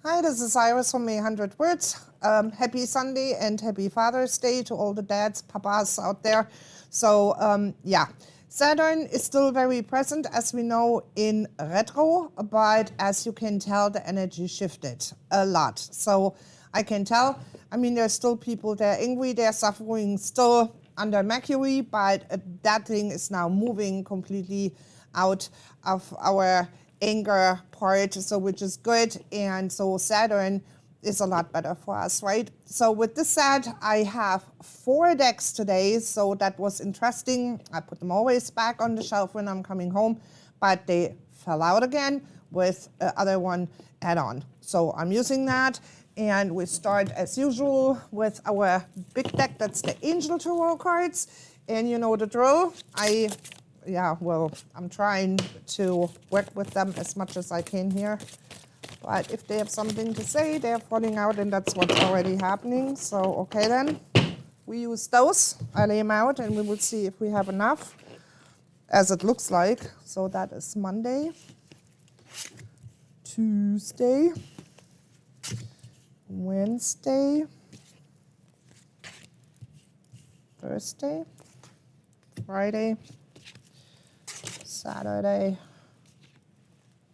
Hi, this is Iris from 100 Words. Happy Sunday and happy Father's Day to all the dads, papas out there. So, yeah, Saturn is still very present, as we know, in retro, but as you can tell, the energy shifted a lot. So I can tell, I mean, there's still people, they're angry, they're suffering still under Mercury, but that thing is now moving completely out of our anger part, so which is good. And so Saturn is a lot better for us, right? So with this said, I have 4 decks today, so that was interesting. I put them always back on the shelf when I'm coming home, but they fell out again with the other one add-on. So I'm using that, and we start as usual with our big deck. That's the Angel Tarot cards, and you know the drill. I'm trying to work with them as much as I can here. But if they have something to say, they're falling out, and that's what's already happening. So, okay then, we use those. I lay them out, and we will see if we have enough, as it looks like. So that is Monday, Tuesday, Wednesday, Thursday, Friday, Saturday,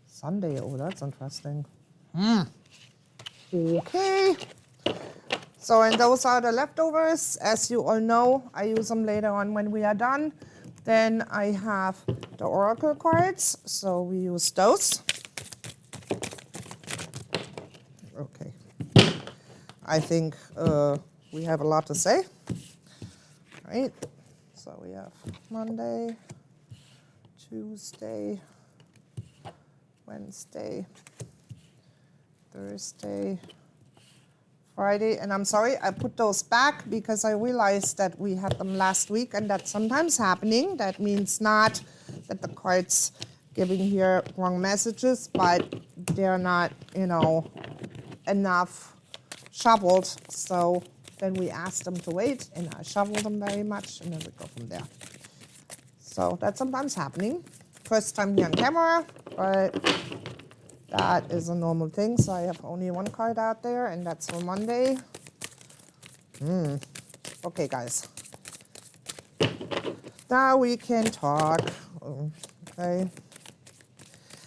Sunday. Oh, that's interesting. Okay. So, and those are the leftovers. As you all know, I use them later on when we are done. Then I have the Oracle cards, so we use those. Okay. I think we have a lot to say. Right? So we have Monday, Tuesday, Wednesday, Thursday, Friday, and I'm sorry, I put those back because I realized that we had them last week, and that's sometimes happening. That means not that the cards giving here wrong messages, but they're not, enough shoveled. So then we asked them to wait, and I shoveled them very much, and then we go from there. So that's sometimes happening. First time here on camera, but that is a normal thing. So I have only one card out there, and that's for Monday. Okay, guys. Now we can talk. Okay.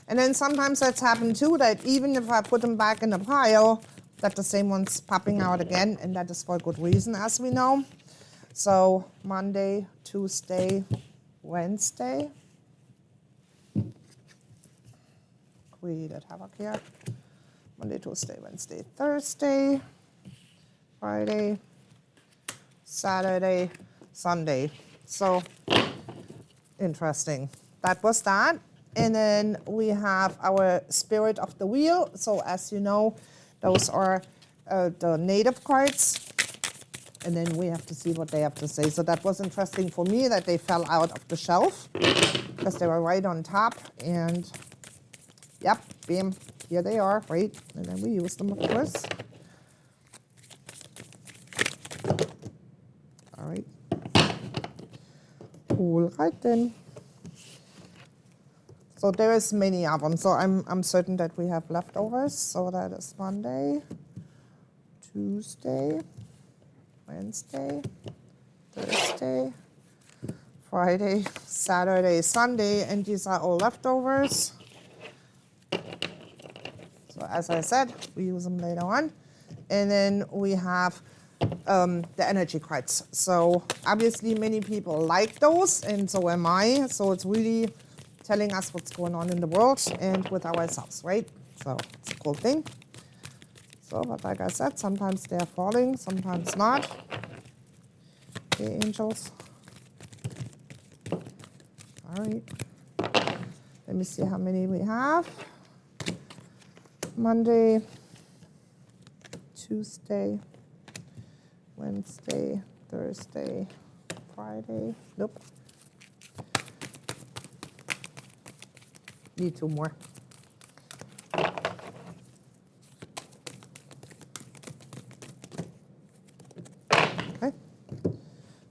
And then sometimes that's happened too, that even if I put them back in the pile, that the same one's popping out again, and that is for good reason, as we know. So Monday, Tuesday, Wednesday. Created havoc here. Monday, Tuesday, Wednesday, Thursday, Friday, Saturday, Sunday. So interesting. That was that. And then we have our Spirit of the Wheel. So as you know, those are the native cards. And then we have to see what they have to say. So that was interesting for me that they fell out of the shelf because they were right on top. And yep, bam, here they are, right? And then we use them, of course. All right. All right then. So there is many of them. So I'm certain that we have leftovers. So that is Monday, Tuesday, Wednesday, Thursday, Friday, Saturday, Sunday, and these are all leftovers. So as I said, we use them later on. And then we have the energy cards. So obviously many people like those, and so am I. So it's really telling us what's going on in the world and with ourselves, right? So it's a cool thing. So, but like I said, sometimes they're falling, sometimes not. Okay, angels. All right. Let me see how many we have. Monday, Tuesday, Wednesday, Thursday, Friday. Nope. Need 2 more. Okay.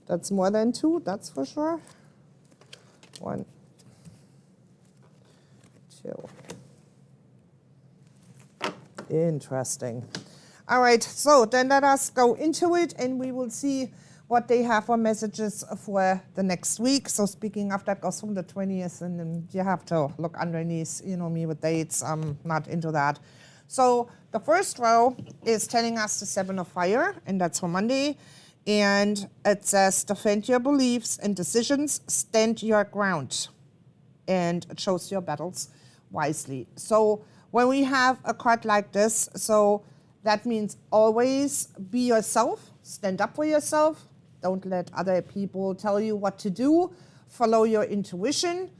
That's more than 2, that's for sure. 1, 2. Interesting. All right, so then let us go into it and we will see what they have for messages for the next week. So speaking of that goes from the 20th, and then you have to look underneath, you know me with dates, I'm not into that. So the first row is telling us the 7 of fire, and that's for Monday. And it says, defend your beliefs and decisions, stand your ground. And it shows your battles wisely. So when we have a card like this, so that means always be yourself, stand up for yourself, don't let other people tell you what to do, follow your intuition,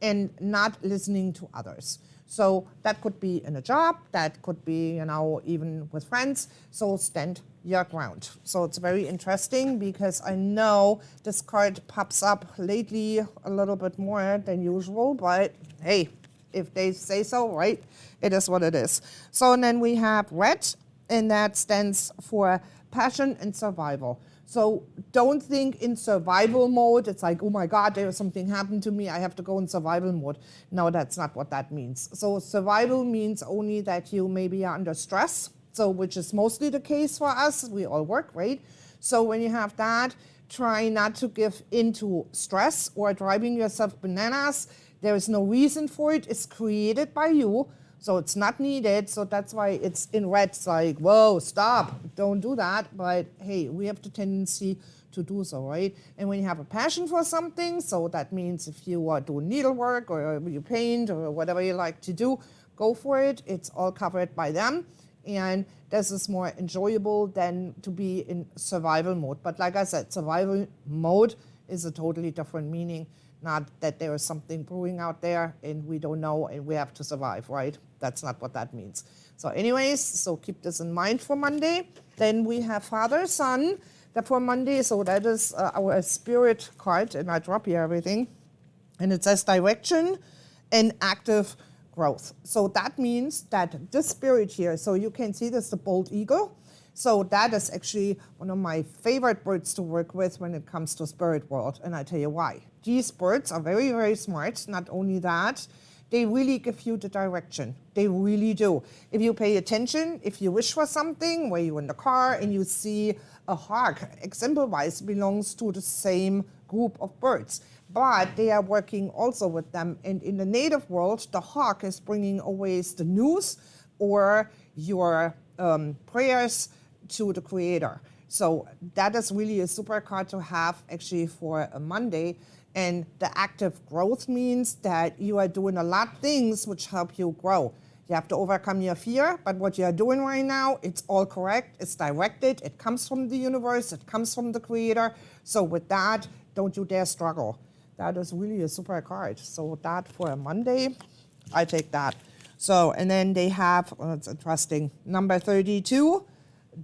and not listening to others. So that could be in a job, that could be, you know, even with friends. So stand your ground. So it's very interesting because I know this card pops up lately a little bit more than usual, but hey, if they say so, right, it is what it is. So and then we have red, and that stands for passion and survival. So don't think in survival mode. It's like, oh my God, there's something happened to me. I have to go in survival mode. No, that's not what that means. So survival means only that you maybe are under stress. So which is mostly the case for us. We all work, right? So when you have that, try not to give into stress or driving yourself bananas. There is no reason for it. It's created by you. So it's not needed. So that's why it's in red. It's like, whoa, stop. Don't do that. But hey, we have the tendency to do so, right? And when you have a passion for something, so that means if you do needlework or you paint or whatever you like to do, go for it. It's all covered by them. And this is more enjoyable than to be in survival mode. But like I said, survival mode is a totally different meaning. Not that there is something brewing out there and we don't know and we have to survive, right? That's not what that means. So anyways, so keep this in mind for Monday. Then we have Father, Son, that for Monday. So that is our spirit card, and I drop here everything. And it says direction and active growth. So that means that this spirit here, so you can see this, the bald eagle. So that is actually one of my favorite birds to work with when it comes to spirit world. And I tell you why. These birds are very, very smart. Not only that, they really give you the direction. They really do. If you pay attention, if you wish for something, where you're in the car and you see a hawk, example-wise, belongs to the same group of birds. But they are working also with them. And in the native world, the hawk is bringing always the news or your prayers to the Creator. So that is really a super card to have actually for a Monday. And the active growth means that you are doing a lot of things which help you grow. You have to overcome your fear, but what you are doing right now, it's all correct, it's directed, it comes from the universe, it comes from the Creator. So with that, don't you dare struggle. That is really a super card. So that for a Monday, I take that. So, and then they have, it's interesting, number 32,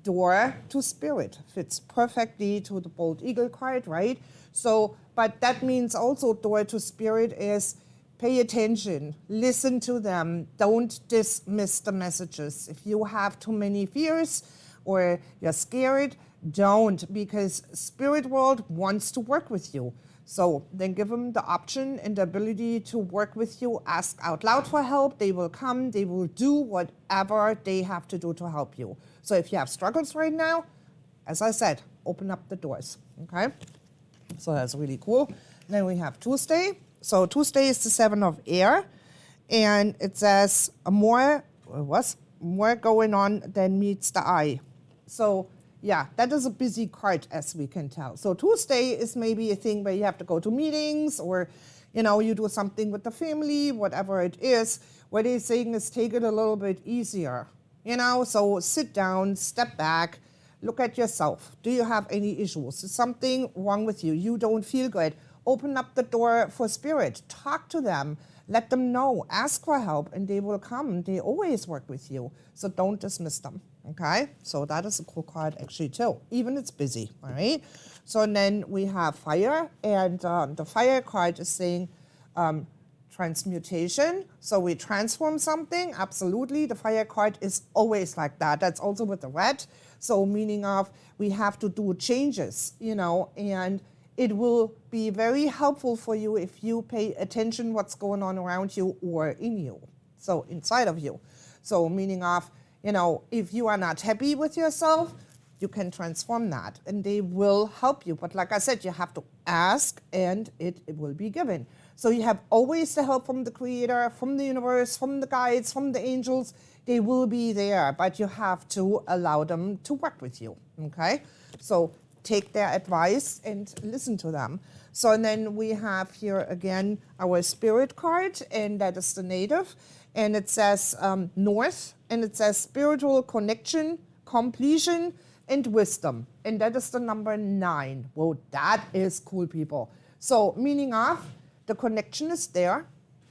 door to spirit. Fits perfectly to the bald eagle card, right? So, but that means also door to spirit is pay attention, listen to them, don't dismiss the messages. If you have too many fears or you're scared, don't, because spirit world wants to work with you. So then give them the option and the ability to work with you. Ask out loud for help. They will come. They will do whatever they have to do to help you. So if you have struggles right now, as I said, open up the doors, okay? So that's really cool. Then we have Tuesday. So Tuesday is the 7 of air. And it says more going on than meets the eye. So yeah, that is a busy card, as we can tell. So Tuesday is maybe a thing where you have to go to meetings or, you know, you do something with the family, whatever it is. What they're saying is take it a little bit easier, you know? So sit down, step back, look at yourself. Do you have any issues? Is something wrong with you? You don't feel good? Open up the door for spirit. Talk to them. Let them know. Ask for help, and they will come. They always work with you. So don't dismiss them. Okay, so that is a cool card actually too, even it's busy, all right? So and then we have fire, and the fire card is saying transmutation. So we transform something, absolutely. The fire card is always like that. That's also with the red. So meaning of we have to do changes, you know, and it will be very helpful for you if you pay attention what's going on around you or in you, so inside of you. So meaning of if you are not happy with yourself, you can transform that and they will help you. But like I said, you have to ask and it will be given. So you have always the help from the Creator, from the universe, from the guides, from the angels. They will be there, but you have to allow them to work with you, okay? So take their advice and listen to them. So and then we have here again our spirit card, and that is the native. And it says North, and it says spiritual connection, completion, and wisdom. And that is the number 9. Whoa, that is cool, people. So meaning of the connection is there.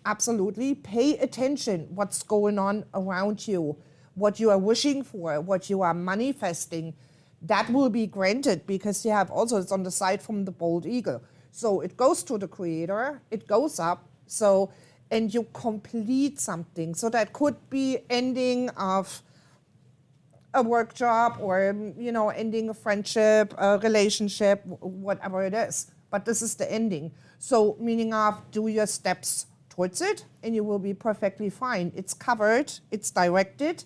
Absolutely. Pay attention what's going on around you, what you are wishing for, what you are manifesting. That will be granted because you have also, it's on the side from the bold eagle. So it goes to the Creator, it goes up. So, and you complete something. So that could be ending of a work job or, ending a friendship, a relationship, whatever it is. But this is the ending. So meaning of do your steps towards it and you will be perfectly fine. It's covered, it's directed,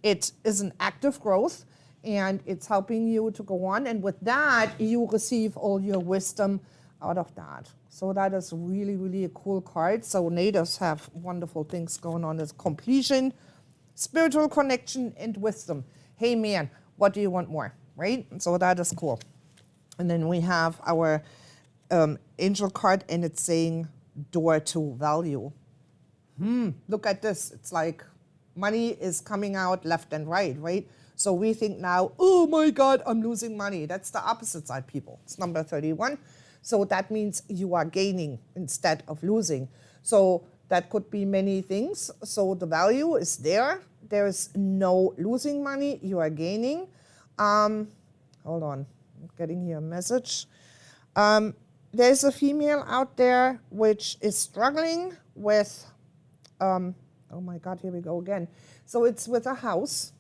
it is an active growth and it's helping you to go on. And with that, you receive all your wisdom out of that. So that is really, really a cool card. So natives have wonderful things going on as completion, spiritual connection, and wisdom. Hey man, what do you want more, right? So that is cool. And then we have our angel card and it's saying door to value. Look at this. It's like money is coming out left and right? So we think now, oh my God, I'm losing money. That's the opposite side, people. It's number 31. So that means you are gaining instead of losing. So that could be many things. So the value is there. There's no losing money. You are gaining. Hold on. I'm getting here a message. There's a female out there which is struggling with, oh my God, here we go again. So it's with a house.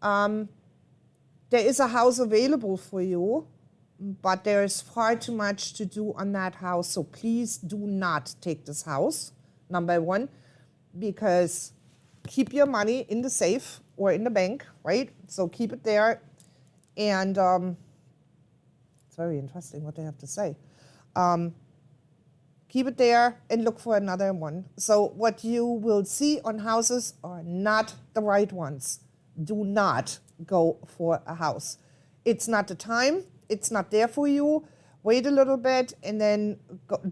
There is a house available for you, but there is far too much to do on that house. So please do not take this house, number 1, because keep your money in the safe or in the bank, right? So keep it there. And it's very interesting what they have to say. Keep it there and look for another one. So what you will see on houses are not the right ones. Do not go for a house. It's not the time. It's not there for you. Wait a little bit and then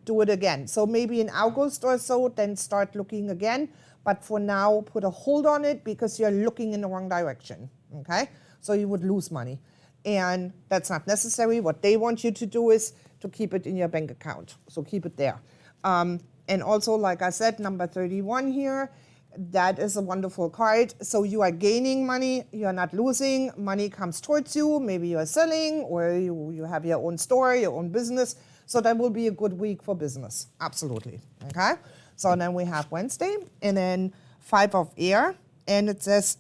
do it again. So maybe in August or so, then start looking again. But for now, put a hold on it because you're looking in the wrong direction, okay? So you would lose money. And that's not necessary. What they want you to do is to keep it in your bank account. So keep it there. And also, like I said, number 31 here, that is a wonderful card. So you are gaining money, you are not losing. Money comes towards you. Maybe you are selling or you have your own store, your own business. So that will be a good week for business. Absolutely. Okay? So then we have Wednesday and then 5 of air. And it says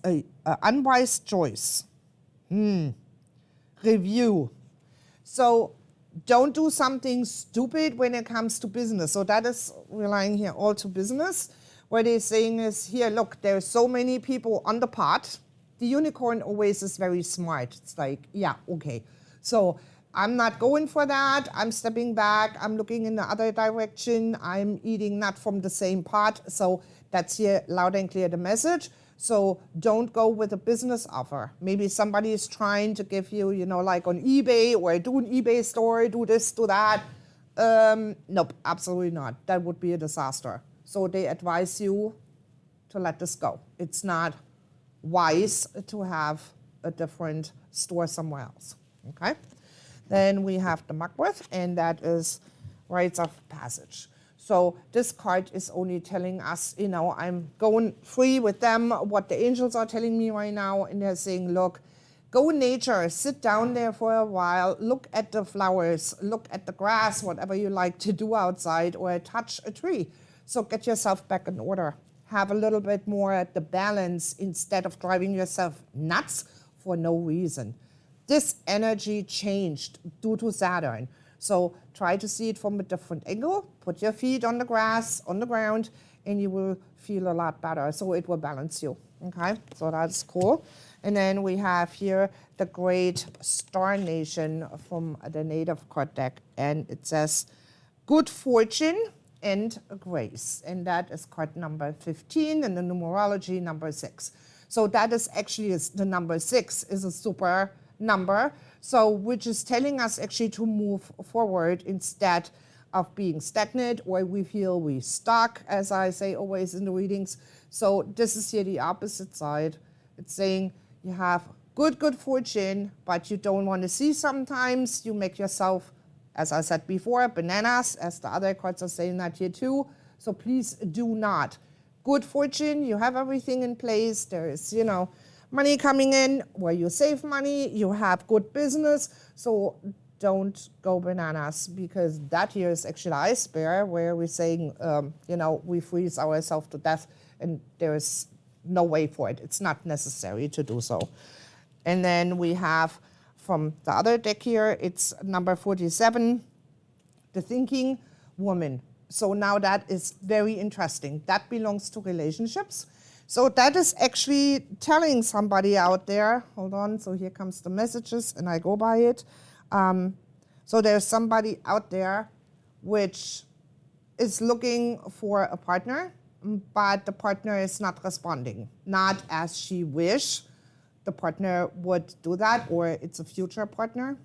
unwise choice. Review. So don't do something stupid when it comes to business. So that is relying here all to business. What they're saying is, here, look, there's so many people on the pot. The unicorn always is very smart. It's like, yeah, okay. So I'm not going for that. I'm stepping back. I'm looking in the other direction. I'm eating not from the same pot. So that's here loud and clear the message. So don't go with a business offer. Maybe somebody is trying to give you, like on eBay or do an eBay store, do this, do that. Nope, absolutely not. That would be a disaster. So they advise you to let this go. It's not wise to have a different store somewhere else, okay? Then we have the Mugworth, and that is rites of passage. So this card is only telling us, I'm going free with them, what the angels are telling me right now, and they're saying, look, go in nature, sit down there for a while, look at the flowers, look at the grass, whatever you like to do outside, or touch a tree. So get yourself back in order. Have a little bit more at the balance instead of driving yourself nuts for no reason. This energy changed due to Saturn. So try to see it from a different angle. Put your feet on the grass, on the ground, and you will feel a lot better. So it will balance you. Okay, so that's cool. And then we have here the Great Star Nation from the Native card deck. And it says, good fortune and grace. And that is card number 15 and the numerology number 6. So that is actually the number 6 is a super number. So which is telling us actually to move forward instead of being stagnant, or we feel we stuck, as I say always in the readings. So this is here the opposite side. It's saying you have good fortune, but you don't want to see sometimes. You make yourself, as I said before, bananas, as the other cards are saying that here too. So please do not. Good fortune, you have everything in place. There is, money coming in where you save money. You have good business. So don't go bananas, because that here is actually ice bear, where we're saying, we freeze ourselves to death and there's no way for it. It's not necessary to do so. And then we have from the other deck here, it's number 47, the thinking woman. So now that is very interesting. That belongs to relationships. So that is actually telling somebody out there, hold on, so here comes the messages and I go by it. So there's somebody out there which is looking for a partner, but the partner is not responding, not as she wish the partner would do that, or it's a future partner.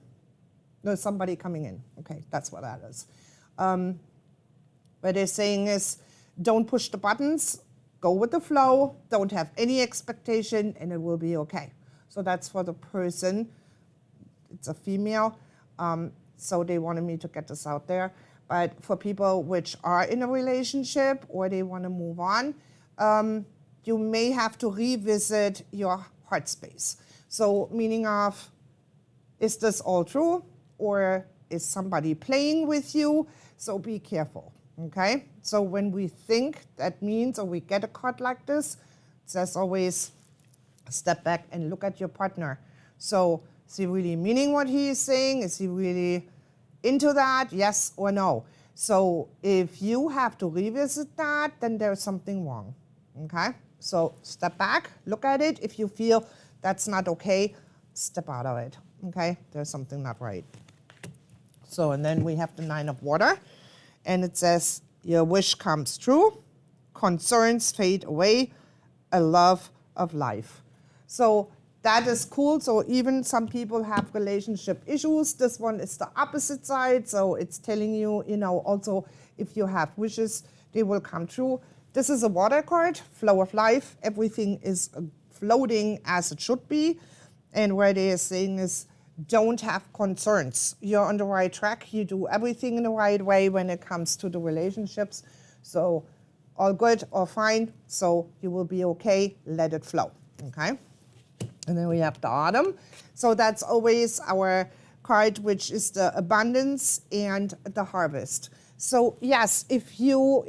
There's somebody coming in. Okay, that's what that is. What they're saying is, don't push the buttons, go with the flow, don't have any expectation, and it will be okay. So that's for the person. It's a female, so they wanted me to get this out there. But for people which are in a relationship or they want to move on, you may have to revisit your heart space. So meaning of, is this all true, or is somebody playing with you? So be careful, okay? So when we think, that means, or we get a card like this, it says always step back and look at your partner. So is he really meaning what he is saying? Is he really into that? Yes or no? So if you have to revisit that, then there's something wrong, okay? So step back, look at it. If you feel that's not okay, step out of it, okay? There's something not right. So, and then we have the 9 of water, and it says, your wish comes true, concerns fade away, a love of life. So that is cool. So even some people have relationship issues. This one is the opposite side. So it's telling you, also if you have wishes, they will come true. This is a water card, flow of life. Everything is floating as it should be. And where they are saying is, don't have concerns. You're on the right track. You do everything in the right way when it comes to the relationships. So all good, all fine. So you will be okay. Let it flow, okay? And then we have the autumn. So that's always our card, which is the abundance and the harvest. So yes, if you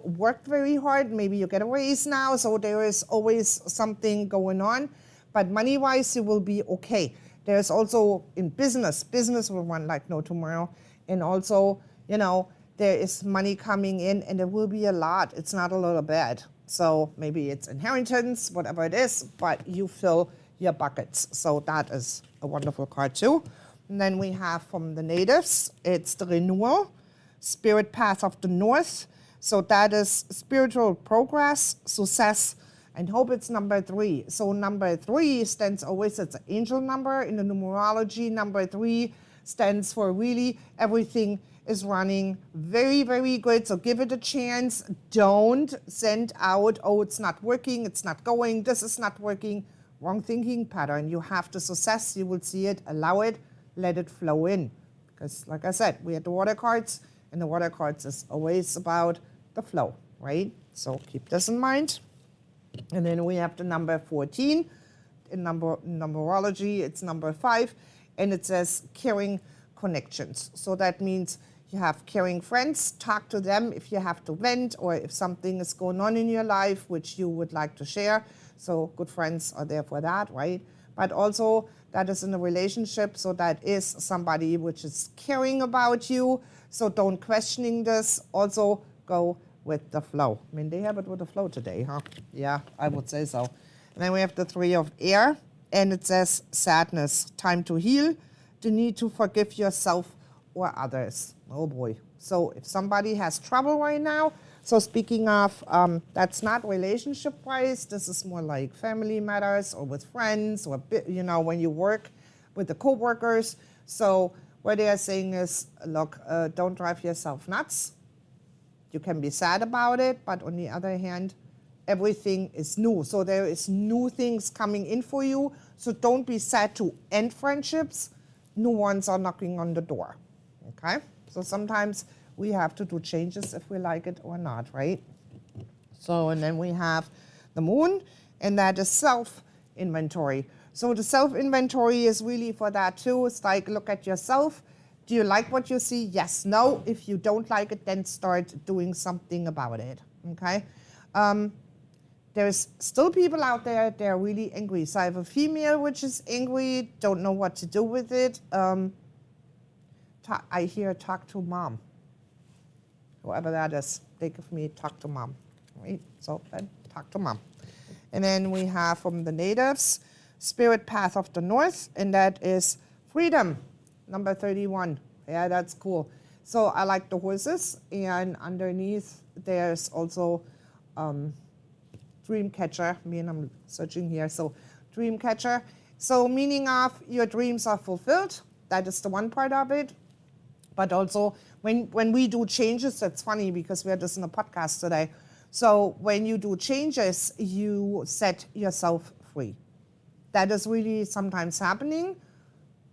worked very hard, maybe you get a raise now, so there is always something going on. But money-wise, you will be okay. There's also in business will run like no tomorrow. And also, there is money coming in, and there will be a lot. It's not a little bit. So maybe it's inheritance, whatever it is, but you fill your buckets. So that is a wonderful card too. And then we have from the natives, it's the renewal, spirit path of the north. So that is spiritual progress, success, and hope. It's number 3. So number 3 stands always, it's an angel number in the numerology. Number 3 stands for really everything is running very, very good. So give it a chance. Don't send out, oh, it's not working, it's not going, this is not working. Wrong thinking pattern. You have the success, you will see it, allow it, let it flow in. Because like I said, we had the water cards, and the water cards is always about the flow, right? So keep this in mind. And then we have the number 14. In numerology, it's number 5, and it says caring connections. So that means you have caring friends, talk to them if you have to vent, or if something is going on in your life which you would like to share. So good friends are there for that, right? But also that is in a relationship, so that is somebody which is caring about you. So don't questioning this. Also go with the flow. I mean, they have it with the flow today, huh? Yeah, I would say so. And then we have the Three of Air, and it says sadness, time to heal, the need to forgive yourself or others. Oh boy. So if somebody has trouble right now, so speaking of, that's not relationship-wise, this is more like family matters or with friends or, when you work with the co-workers. So what they are saying is, look, don't drive yourself nuts. You can be sad about it, but on the other hand, everything is new. So there is new things coming in for you. So don't be sad to end friendships. New ones are knocking on the door, okay? So sometimes we have to do changes if we like it or not, right? So, and then we have the moon, and that is self-inventory. So the self-inventory is really for that too. It's like, look at yourself. Do you like what you see? Yes, no. If you don't like it, then start doing something about it, okay? There's still people out there, they're really angry. So I have a female which is angry, don't know what to do with it. I hear talk to mom. Whoever that is, they give me talk to mom, right? So then talk to mom. And then we have from the natives, spirit path of the north, and that is freedom, number 31. Yeah, that's cool. So I like the horses, and underneath there's also dream catcher. I'm searching here. So dream catcher. So meaning of your dreams are fulfilled. That is the one part of it. But also when we do changes, that's funny because we had this in a podcast today. So when you do changes, you set yourself free. That is really sometimes happening.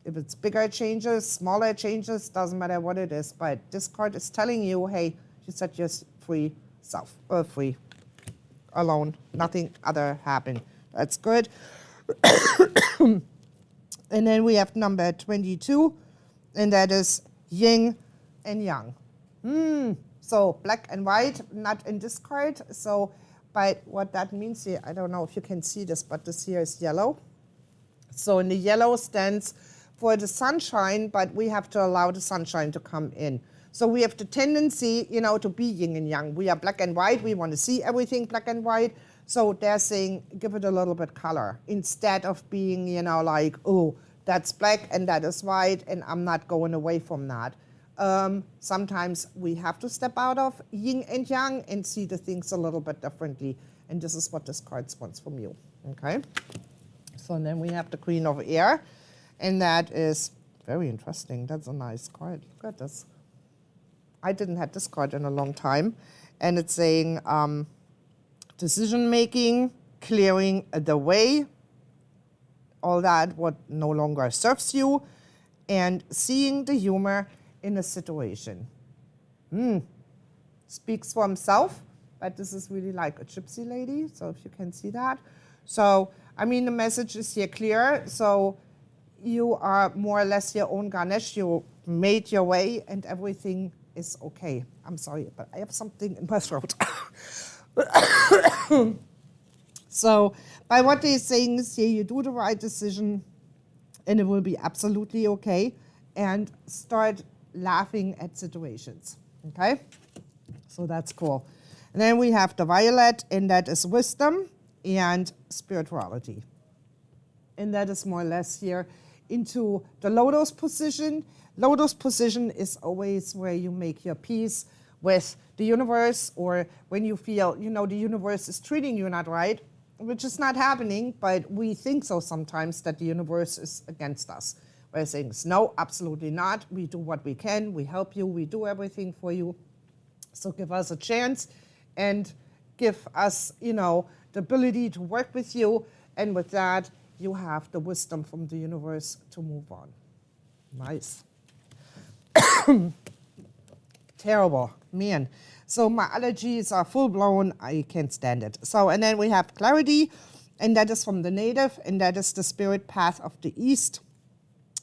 If it's bigger changes, smaller changes, doesn't matter what it is. But this card is telling you, hey, you set your free self, free, alone. Nothing other happened. That's good. And then we have number 22, and that is yin and yang. So black and white, not in this card. So, but what that means here, I don't know if you can see this, but this here is yellow. So in the yellow stands for the sunshine, but we have to allow the sunshine to come in. So we have the tendency, to be yin and yang. We are black and white. We want to see everything black and white. So they're saying, give it a little bit color instead of being, like, oh, that's black and that is white, and I'm not going away from that. Sometimes we have to step out of yin and yang and see the things a little bit differently. And this is what this card wants from you, okay? So then we have the Queen of Air, and that is very interesting. That's a nice card. Look at this. I didn't have this card in a long time. And it's saying decision-making, clearing the way, all that what no longer serves you, and seeing the humor in a situation. Speaks for himself, but this is really like a gypsy lady, so if you can see that. So, the message is here clear. So you are more or less your own Ganesh. You made your way and everything is okay. I'm sorry, but I have something in my throat. So by what they're saying is here, you do the right decision and it will be absolutely okay, and start laughing at situations, okay? So that's cool. And then we have the violet, and that is wisdom and spirituality. And that is more or less here into the lotus position. Lotus position is always where you make your peace with the universe, or when you feel, the universe is treating you not right, which is not happening, but we think so sometimes that the universe is against us. We're saying, no, absolutely not. We do what we can. We help you. We do everything for you. So give us a chance and give us, the ability to work with you. And with that, you have the wisdom from the universe to move on. Nice. Terrible, man. So my allergies are full blown. I can't stand it. So, and then we have clarity, and that is from the native, and that is the spirit path of the East.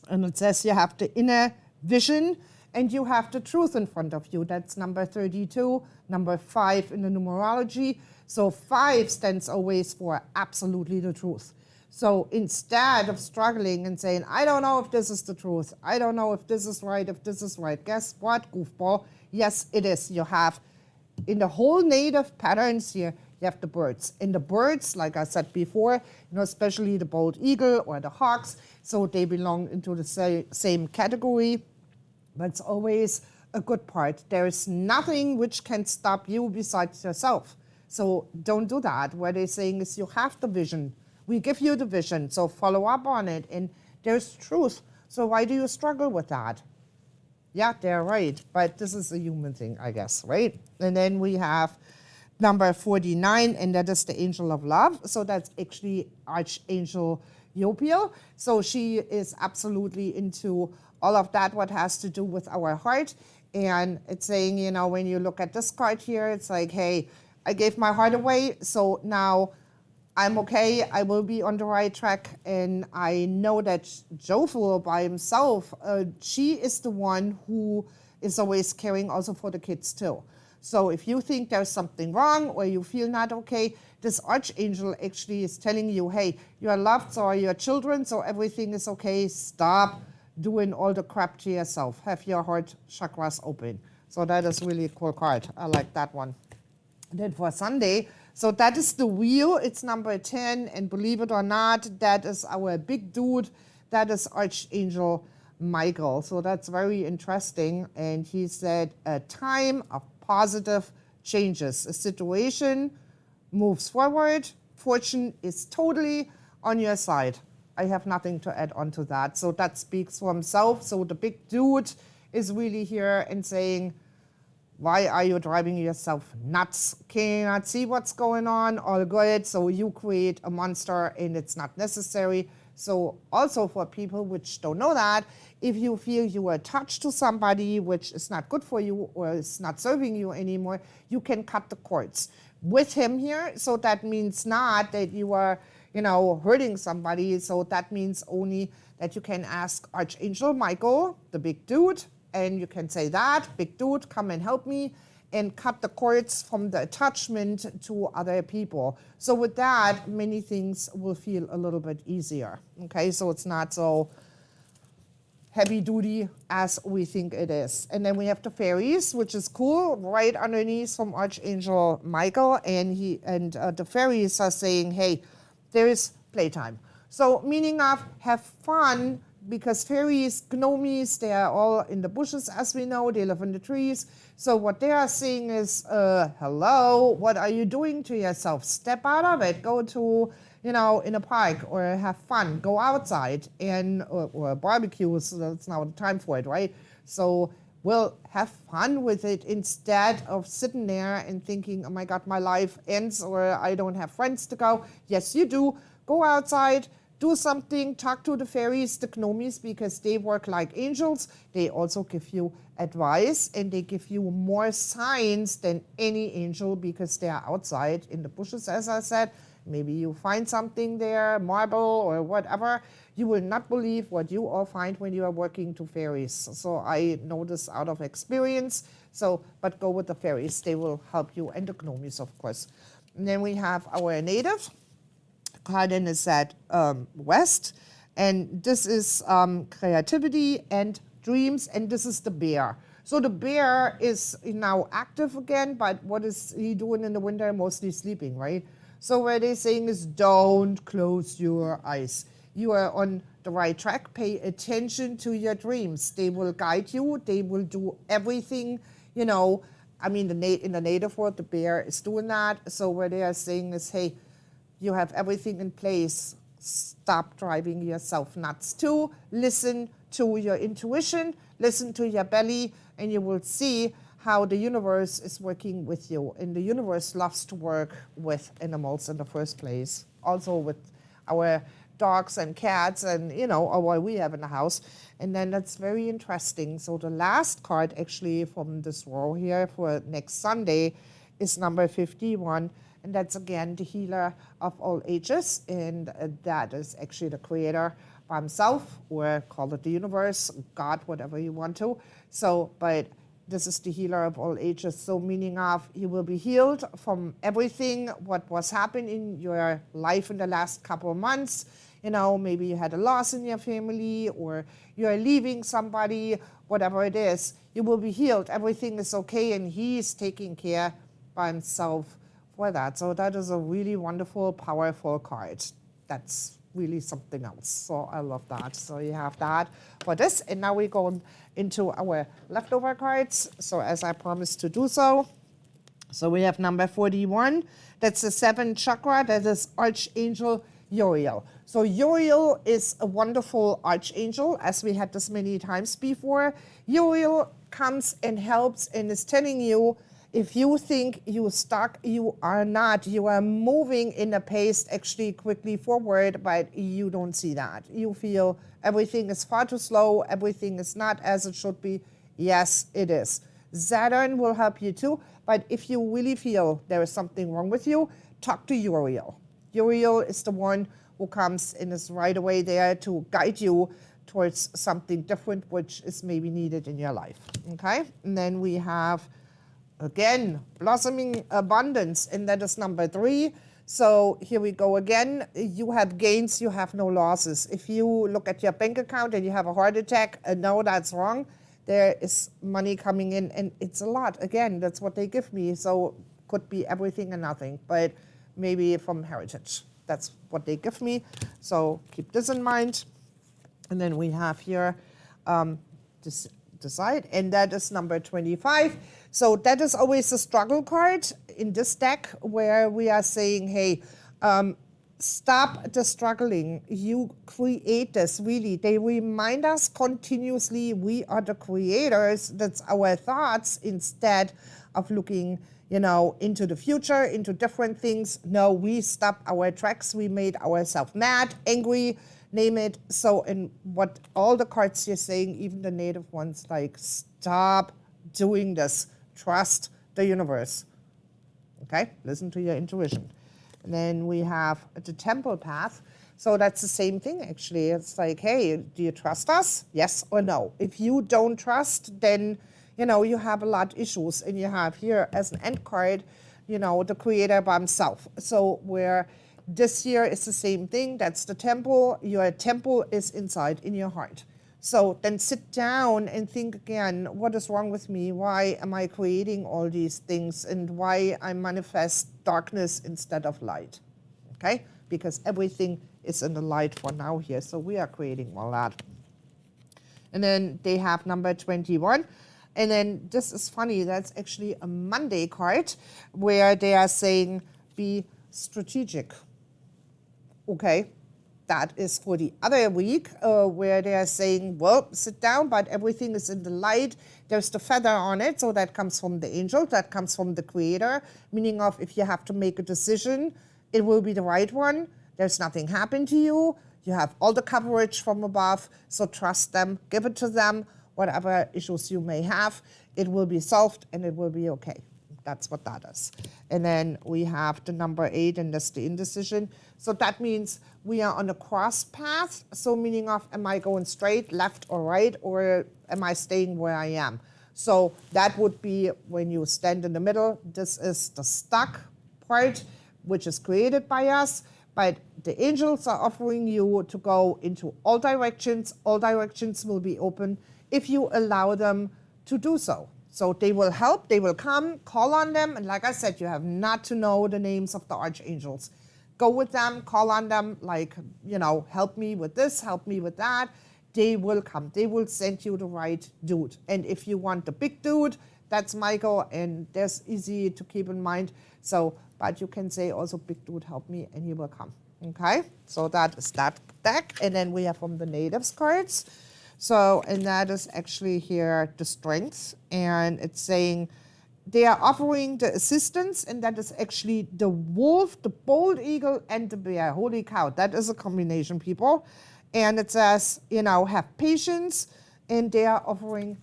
And it says you have the inner vision and you have the truth in front of you. That's number 32, number 5 in the numerology. So 5 stands always for absolutely the truth. So instead of struggling and saying, I don't know if this is the truth, I don't know if this is right, guess what, goofball? Yes, it is. You have in the whole native patterns here, you have the birds. And the birds, like I said before, especially the bald eagle or the hawks, so they belong into the same category. But it's always a good part. There is nothing which can stop you besides yourself. So don't do that. What they're saying is you have the vision. We give you the vision, so follow up on it. And there's truth. So why do you struggle with that? Yeah, they're right. But this is a human thing, I guess, right? And then we have number 49, and that is the angel of love. So that's actually Archangel Yopiel. So she is absolutely into all of that, what has to do with our heart. And it's saying, when you look at this card here, it's like, hey, I gave my heart away, so now I'm okay, I will be on the right track. And I know that Joful by himself, she is the one who is always caring also for the kids too. So if you think there's something wrong or you feel not okay, this archangel actually is telling you, hey, you are loved, so are your children, so everything is okay. Stop doing all the crap to yourself. Have your heart chakras open. So that is really a cool card. I like that one. And then for Sunday, so that is the wheel. It's number 10. And believe it or not, that is our big dude. That is Archangel Michael. So that's very interesting. And he said a time of positive changes. A situation moves forward. Fortune is totally on your side. I have nothing to add on to that. So that speaks for himself. So the big dude is really here and saying, why are you driving yourself nuts? Can you not see what's going on? All good. So you create a monster and it's not necessary. So also for people which don't know that, if you feel you are attached to somebody which is not good for you or is not serving you anymore, you can cut the cords with him here. So that means not that you are, hurting somebody. So that means only that you can ask Archangel Michael, the big dude, and you can say that, big dude, come and help me, and cut the cords from the attachment to other people. So with that, many things will feel a little bit easier. Okay, so it's not so heavy duty as we think it is. And then we have the fairies, which is cool, right underneath from Archangel Michael, and the fairies are saying, hey, there is playtime. So meaning of have fun, because fairies, gnomies, they are all in the bushes, as we know, they live in the trees. So what they are saying is, hello, what are you doing to yourself? Step out of it, go to, in a park or have fun, go outside and or barbecue, so that's now the time for it, right? So we'll have fun with it instead of sitting there and thinking, oh my God, my life ends or I don't have friends to go. Yes, you do. Go outside, do something, talk to the fairies, the gnomies, because they work like angels. They also give you advice and they give you more signs than any angel because they are outside in the bushes, as I said. Maybe you find something there, marble or whatever. You will not believe what you all find when you are working to fairies. So I know this out of experience. So, but go with the fairies. They will help you, and the gnomies, of course. And then we have our native. Garden is at west, and this is creativity and dreams, and this is the bear. So the bear is now active again, but what is he doing in the winter? Mostly sleeping, right? So what they're saying is don't close your eyes. You are on the right track. Pay attention to your dreams. They will guide you. They will do everything, in the native world, the bear is doing that. So what they are saying is, hey, you have everything in place. Stop driving yourself nuts. To listen to your intuition, listen to your belly, and you will see how the universe is working with you. And the universe loves to work with animals in the first place. Also with our dogs and cats and, or what we have in the house. And then that's very interesting. So the last card actually from this row here for next Sunday is number 51. And that's again the healer of all ages, and that is actually the creator by himself, or call it the universe, God, whatever you want to. So, but this is the healer of all ages. So meaning of you will be healed from everything what was happening in your life in the last couple of months. Maybe you had a loss in your family, or you're leaving somebody, whatever it is. You will be healed. Everything is okay, and he is taking care by himself for that. So that is a really wonderful, powerful card. That's really something else. So I love that. So you have that for this. And now we go into our leftover cards. So as I promised to do so. So we have number 41. That's the 7th chakra. That is Archangel Uriel. So Uriel is a wonderful archangel, as we had this many times before. Uriel comes and helps and is telling you, if you think you're stuck, you are not. You are moving in a pace actually quickly forward, but you don't see that. You feel everything is far too slow, everything is not as it should be. Yes, it is. Saturn will help you too, but if you really feel there is something wrong with you, talk to Uriel. Uriel is the one who comes and is right away there to guide you towards something different, which is maybe needed in your life. Okay? And then we have, again, blossoming abundance, and that is number 3. So here we go again. You have gains, you have no losses. If you look at your bank account and you have a heart attack, no, that's wrong. There is money coming in, and it's a lot. Again, that's what they give me. So could be everything and nothing, but maybe from heritage. That's what they give me. So keep this in mind. And then we have here decide, and that is number 25. So that is always a struggle card in this deck, where we are saying, hey, stop the struggling. You create this, really. They remind us continuously we are the creators. That's our thoughts, instead of looking, into the future, into different things. No, we stop our tracks. We made ourselves mad, angry, name it. So, and what all the cards you're saying, even the native ones, like, stop doing this. Trust the universe. Okay? Listen to your intuition. And then we have the temple path. So that's the same thing, actually. It's like, hey, do you trust us? Yes or no? If you don't trust, then, you have a lot of issues. And you have here as an end card, the creator by himself. So where this year is the same thing. That's the temple. Your temple is inside in your heart. So then sit down and think again, what is wrong with me? Why am I creating all these things? And why I manifest darkness instead of light? Okay? Because everything is in the light for now here. So we are creating all that. And then they have number 21. And then this is funny. That's actually a Monday card where they are saying, be strategic. Okay? That is for the other week, where they are saying, well, sit down, but everything is in the light. There's the feather on it, so that comes from the angel, that comes from the creator, meaning of if you have to make a decision, it will be the right one. There's nothing happened to you. You have all the coverage from above, so trust them, give it to them. Whatever issues you may have, it will be solved and it will be okay. That's what that is. And then we have the number 8, and that's the indecision. So that means we are on a cross path. So meaning of, am I going straight, left or right, or am I staying where I am? So that would be when you stand in the middle. This is the stuck part, which is created by us. But the angels are offering you to go into all directions. All directions will be open if you allow them to do so. So they will help, they will come, call on them. And like I said, you have not to know the names of the archangels. Go with them, call on them, like, help me with this, help me with that. They will come. They will send you the right dude. And if you want the big dude, that's Michael, and that's easy to keep in mind. So, but you can say also, big dude, help me, and he will come. Okay? So that is that deck. And then we have from the natives cards. So, and that is actually here the strength, and it's saying they are offering the assistance, and that is actually the wolf, the bold eagle, and the bear. Holy cow, that is a combination, people. And it says, have patience, and they are offering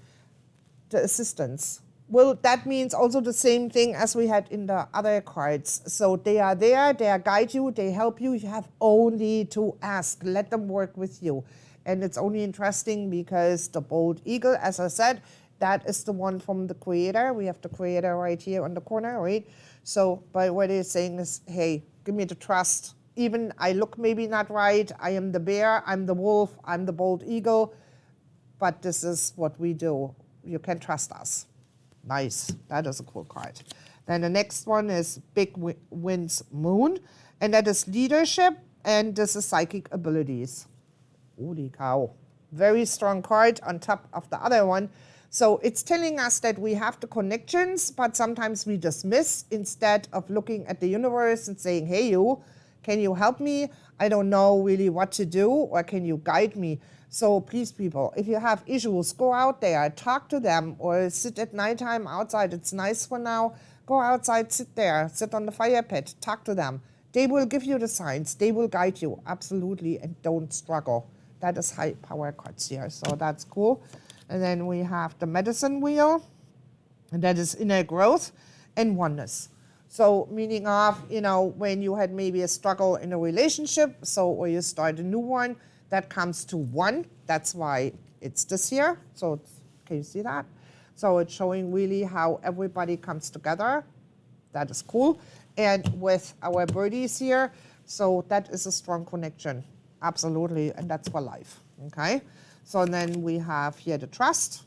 the assistance. Well, that means also the same thing as we had in the other cards. So they are there, they guide you, they help you. You have only to ask. Let them work with you. And it's only interesting because the bold eagle, as I said, that is the one from the creator. We have the creator right here on the corner, right? So, but what they're saying is, hey, give me the trust. Even I look maybe not right. I am the bear, I'm the wolf, I'm the bold eagle. But this is what we do. You can trust us. Nice. That is a cool card. Then the next one is big winds moon, and that is leadership, and this is psychic abilities. Holy cow. Very strong card on top of the other one. So it's telling us that we have the connections, but sometimes we dismiss instead of looking at the universe and saying, hey, you, can you help me? I don't know really what to do, or can you guide me? So please, people, if you have issues, go out there, talk to them, or sit at nighttime outside. It's nice for now. Go outside, sit there, sit on the fire pit, talk to them. They will give you the signs. They will guide you, absolutely, and don't struggle. That is high power cards here, so that's cool. And then we have the medicine wheel, and that is inner growth and oneness. So meaning of, when you had maybe a struggle in a relationship, or you start a new one, that comes to one. That's why it's this here. So can you see that? So it's showing really how everybody comes together. That is cool. And with our birdies here, so that is a strong connection. Absolutely, and that's for life, okay? So then we have here the trust.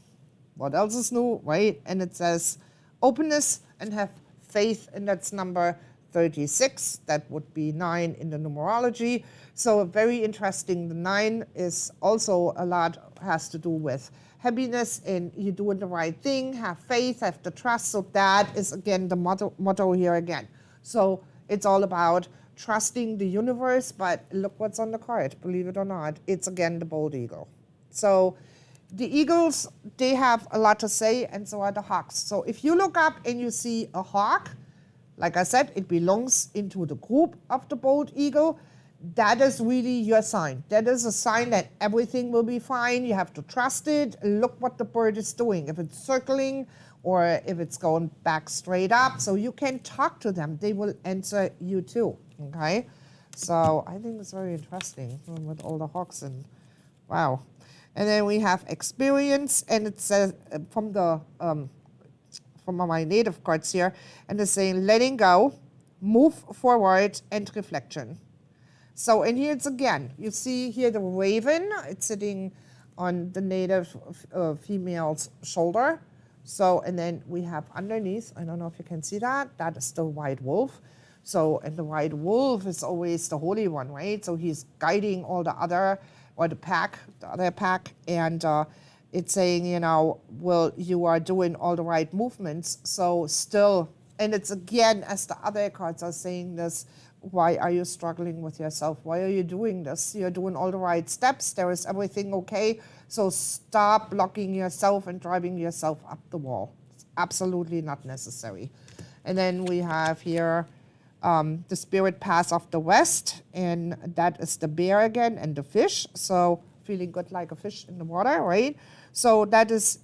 What else is new, right? And it says openness and have faith, and that's number 36. That would be 9 in the numerology. So very interesting. The 9 is also a lot, has to do with happiness and you doing the right thing, have faith, have the trust. So that is, again, the motto here again. So it's all about trusting the universe, but look what's on the card, believe it or not. It's, again, the bald eagle. So the eagles, they have a lot to say, and so are the hawks. So if you look up and you see a hawk, like I said, it belongs into the group of the bald eagle. That is really your sign. That is a sign that everything will be fine. You have to trust it. Look what the bird is doing. If it's circling or if it's going back straight up. So you can talk to them. They will answer you too, okay? So I think it's very interesting with all the hawks and wow. And then we have experience, and it says from my native cards here, and it's saying letting go, move forward, and reflection. So, and here it's again, you see here the raven, it's sitting on the native female's shoulder. So, and then we have underneath, I don't know if you can see that, that is the white wolf. So, and the white wolf is always the holy one, right? So he's guiding all the other, or the other pack, and it's saying, well, you are doing all the right movements. So still, and it's again, as the other cards are saying this, why are you struggling with yourself? Why are you doing this? You're doing all the right steps. There is everything okay. So stop blocking yourself and driving yourself up the wall. It's absolutely not necessary. And then we have here the spirit path of the west, and that is the bear again and the fish. So feeling good like a fish in the water, right? So that is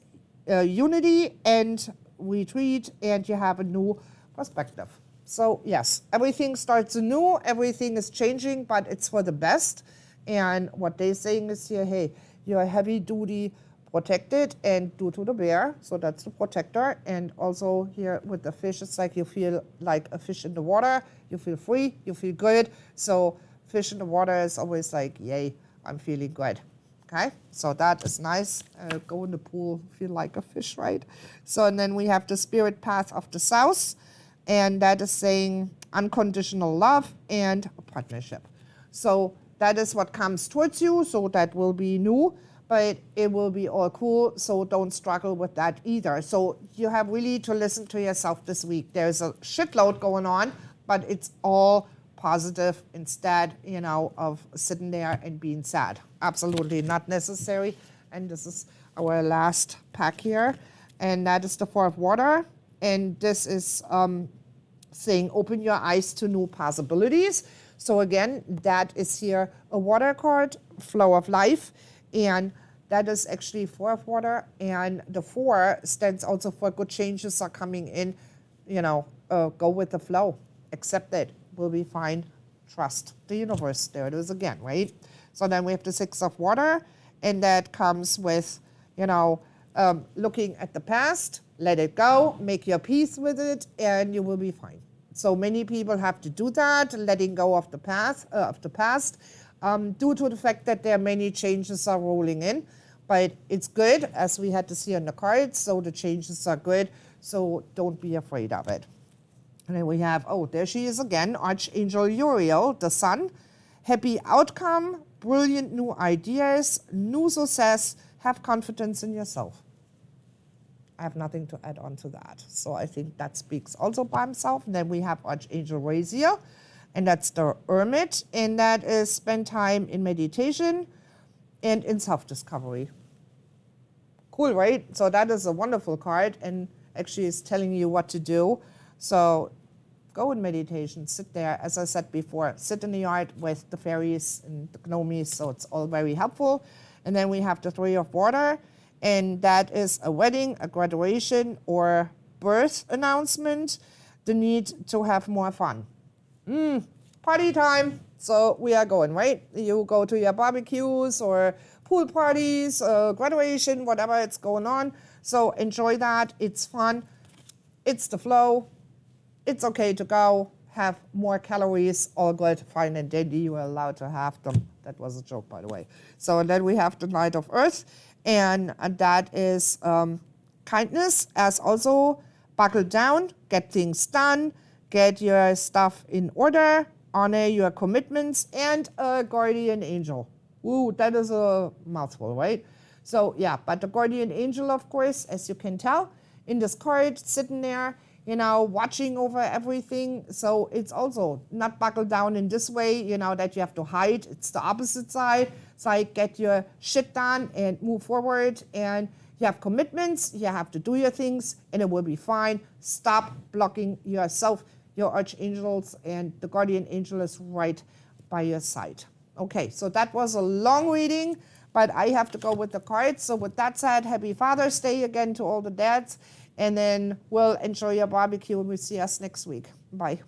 unity and retreat, and you have a new perspective. So yes, everything starts anew, everything is changing, but it's for the best. And what they're saying is here, hey, you're heavy duty protected and due to the bear, so that's the protector. And also here with the fish, it's like you feel like a fish in the water, you feel free, you feel good. So fish in the water is always like, yay, I'm feeling good. Okay, so that is nice. Go in the pool, feel like a fish, right? So, and then we have the spirit path of the south, and that is saying unconditional love and partnership. So that is what comes towards you, so that will be new, but it will be all cool, so don't struggle with that either. So you have really to listen to yourself this week. There's a shitload going on, but it's all positive instead, of sitting there and being sad. Absolutely not necessary. And this is our last pack here, and that is the Four of Water. And this is saying open your eyes to new possibilities. So again, that is here a water card, flow of life, and that is actually Four of Water. And the 4 stands also for good changes are coming in. Go with the flow, accept it, will be fine, trust the universe. There it is again, right? So then we have the 6 of Water, and that comes with, looking at the past, let it go, make your peace with it, and you will be fine. So many people have to do that, letting go of the past, due to the fact that there are many changes are rolling in. But it's good, as we had to see on the cards, so the changes are good, so don't be afraid of it. And then we have, oh, there she is again, Archangel Uriel, the sun. Happy outcome, brilliant new ideas, new success, have confidence in yourself. I have nothing to add on to that. So I think that speaks also by himself. And then we have Archangel Raziel, and that's the Hermit, and that is spend time in meditation and in self-discovery. Cool, right? So that is a wonderful card, and actually is telling you what to do. So go in meditation, sit there, as I said before, sit in the yard with the fairies and the gnomies, so it's all very helpful. And then we have the Three of Water, and that is a wedding, a graduation, or birth announcement, the need to have more fun. Party time. So we are going, right? You go to your barbecues or pool parties, graduation, whatever it's going on. So enjoy that. It's fun. It's the flow. It's okay to go. Have more calories. All good, fine and dandy. You are allowed to have them. That was a joke, by the way. So then we have the Knight of Earth. And that is kindness, as also buckle down, get things done, get your stuff in order, honor your commitments, and a guardian angel. Ooh, that is a mouthful, right? So yeah, but the guardian angel, of course, as you can tell, in this card, sitting there, watching over everything. So it's also not buckled down in this way, that you have to hide. It's the opposite side. It's like get your shit done and move forward, and you have commitments, you have to do your things, and it will be fine. Stop blocking yourself, your archangels, and the guardian angel is right by your side. Okay, so that was a long reading, but I have to go with the cards. So with that said, happy Father's Day again to all the dads, and then we'll enjoy your barbecue and we'll see us next week. Bye.